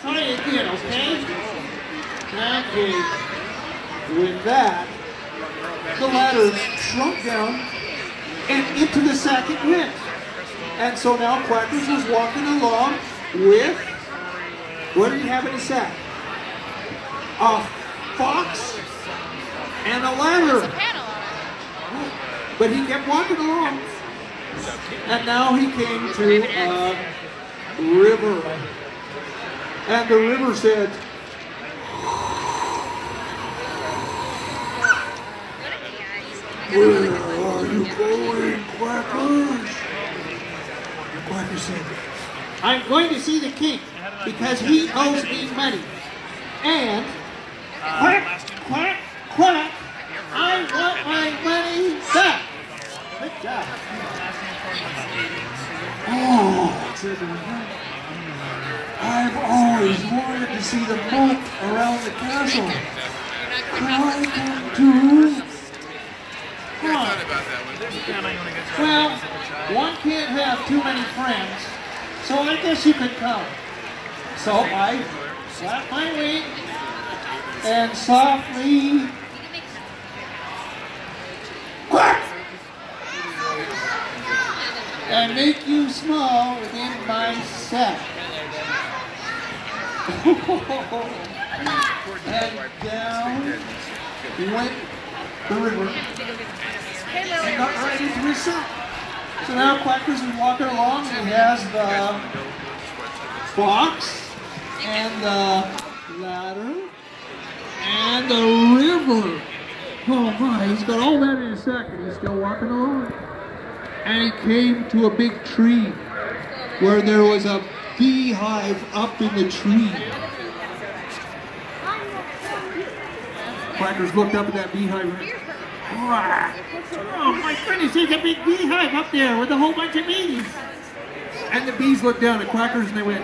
Try it again, okay? Okay. With that, the ladder shrunk down and into the sack it went. And so now Quackers was walking along with, what did he have in his sack? A fox and a ladder. But he kept walking along. And now he came to a river. And the river said, "Where are you going, Quackers?" Quacker said, "I'm going to see the king because he owes me money. And quack, quack, quack, I want my money back." Good job. "Oh," said the river, "I've always wanted to see the moat around the castle. Can I come too?" Well, one can't have too many friends, so I guess you could come. So I flap my wing and softly quack and make you small within my sack. And down went the river and got right into his sack. So now Quackers is walking along. He has the fox and the ladder and the river. Oh my, he's got all that in his sack and he's still walking along. And he came to a big tree where there was a beehive up in the tree. Quackers looked up at that beehive and went, "Oh my goodness, there's a big beehive up there with a whole bunch of bees." And the bees looked down at Quackers and they went,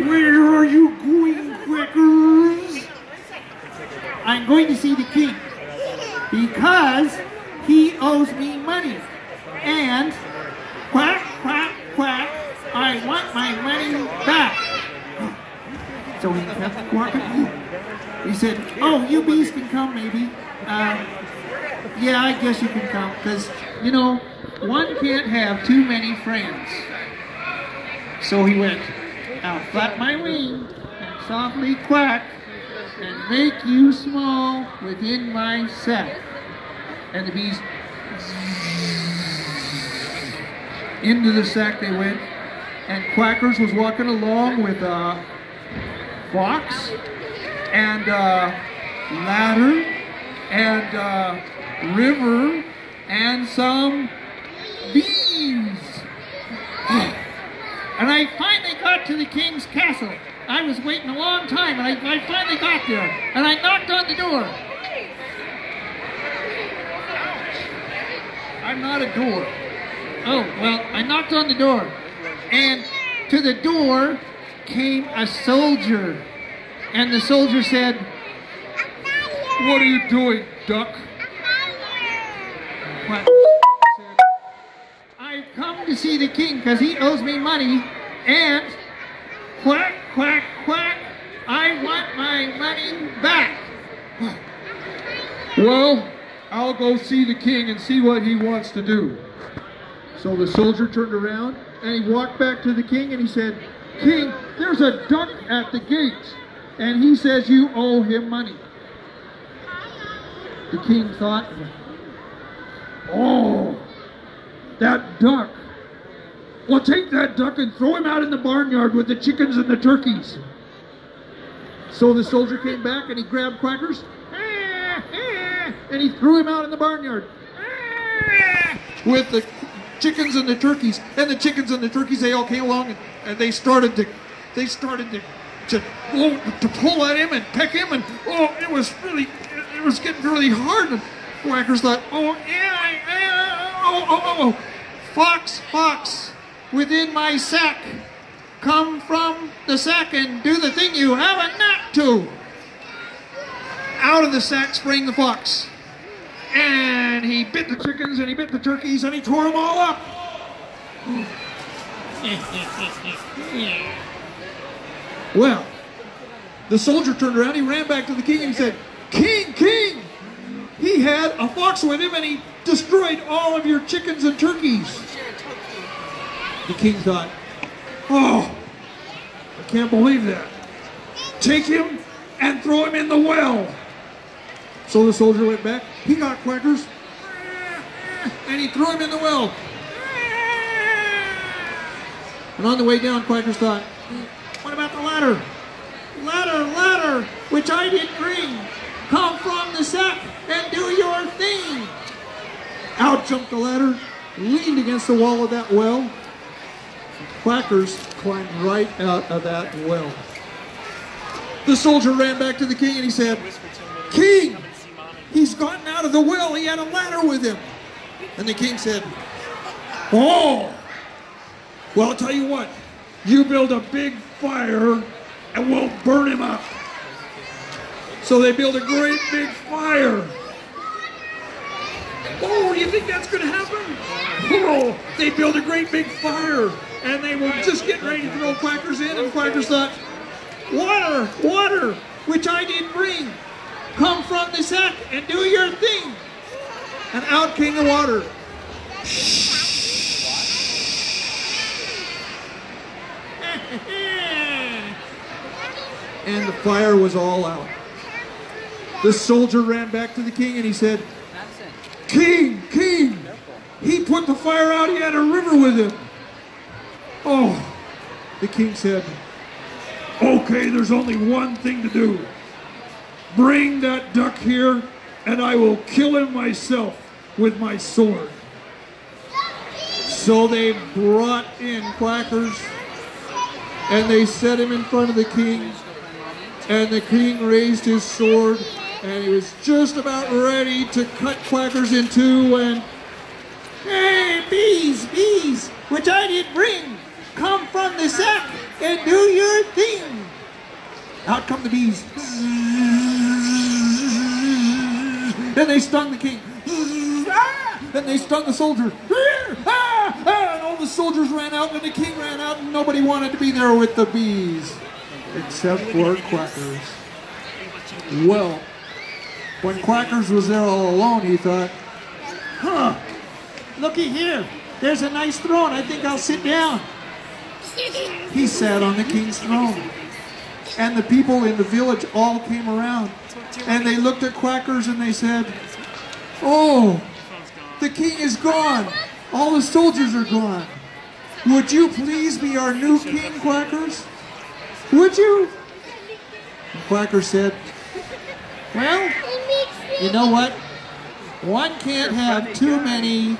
"Where are you going, Quackers?" "I'm going to see the king because he owes me money. And quack, quack, quack, I want my money back." So he kept walking. He said, "Oh, you bees can come maybe. Yeah, I guess you can come because, you know, one can't have too many friends." So he went, "I'll flap my wing and softly quack and make you small within my sack." And the bees, into the sack they went. And Quackers was walking along with a fox and ladder and river and some bees. And I finally got to the king's castle. I was waiting a long time and I finally got there. And I knocked on the door. I'm not a door. Oh, well, I knocked on the door. And to the door came a soldier. And the soldier said, "What are you doing, duck?" Quack said, "I've come to see the king because he owes me money. And quack, quack, quack, I want my money back." "Well, I'll go see the king and see what he wants to do." So the soldier turned around and he walked back to the king and he said, "King, there's a duck at the gate and he says you owe him money." The king thought, "Oh, that duck. Well, take that duck and throw him out in the barnyard with the chickens and the turkeys." So the soldier came back and he grabbed Quackers and he threw him out in the barnyard with the chickens and the turkeys. And the chickens and the turkeys, they all came along and they started to pull at him and peck him, and oh, it was getting really hard. And Quackers thought, "Fox, fox, within my sack, come from the sack and do the thing you have a knack to." Out of the sack sprang the fox. And he bit the chickens and he bit the turkeys and he tore them all up. Well, the soldier turned around, he ran back to the king and he said, King, king! He had a fox with him and he destroyed all of your chickens and turkeys. The king thought, oh, I can't believe that. Take him and throw him in the well. So the soldier went back, he got Quackers, and he threw him in the well. And on the way down, Quackers thought, what about the ladder? Ladder, ladder, which I did bring. Come from the sack and do your thing. Out jumped the ladder, leaned against the wall of that well. Quackers climbed right out of that well. The soldier ran back to the king and he said, King, he's gotten out of the well. He had a ladder with him. And the king said, oh, well, I'll tell you what. You build a big fire and we'll burn him up. So they built a great big fire. Oh, you think that's going to happen? Oh, they built a great big fire. And they were just getting ready to throw Quackers in. And Quackers thought, water, water, which I did bring. Come from the sack and do your thing. And out came the water. And the fire was all out. The soldier ran back to the king and he said, King, king, he put the fire out, he had a river with him. Oh, the king said, okay, there's only one thing to do. Bring that duck here and I will kill him myself with my sword. So they brought in Quackers and they set him in front of the king. And the king raised his sword and he was just about ready to cut Quackers in two when, hey, bees, bees, which I did bring, come from the sack and do your thing. Out come the bees. And they stung the king. And they stung the soldier. And all the soldiers ran out and the king ran out and nobody wanted to be there with the bees. Except for Quackers. Well, when Quackers was there all alone, he thought, huh, looky here, there's a nice throne, I think I'll sit down. He sat on the king's throne. And the people in the village all came around. And they looked at Quackers and they said, oh, the king is gone. All the soldiers are gone. Would you please be our new king, Quackers? Would you? And Quacker said, well, you know what? One can't have too many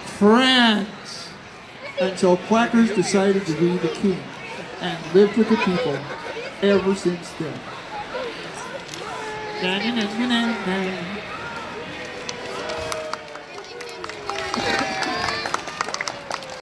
friends. And so Quackers decided to be the king and lived with the people ever since then.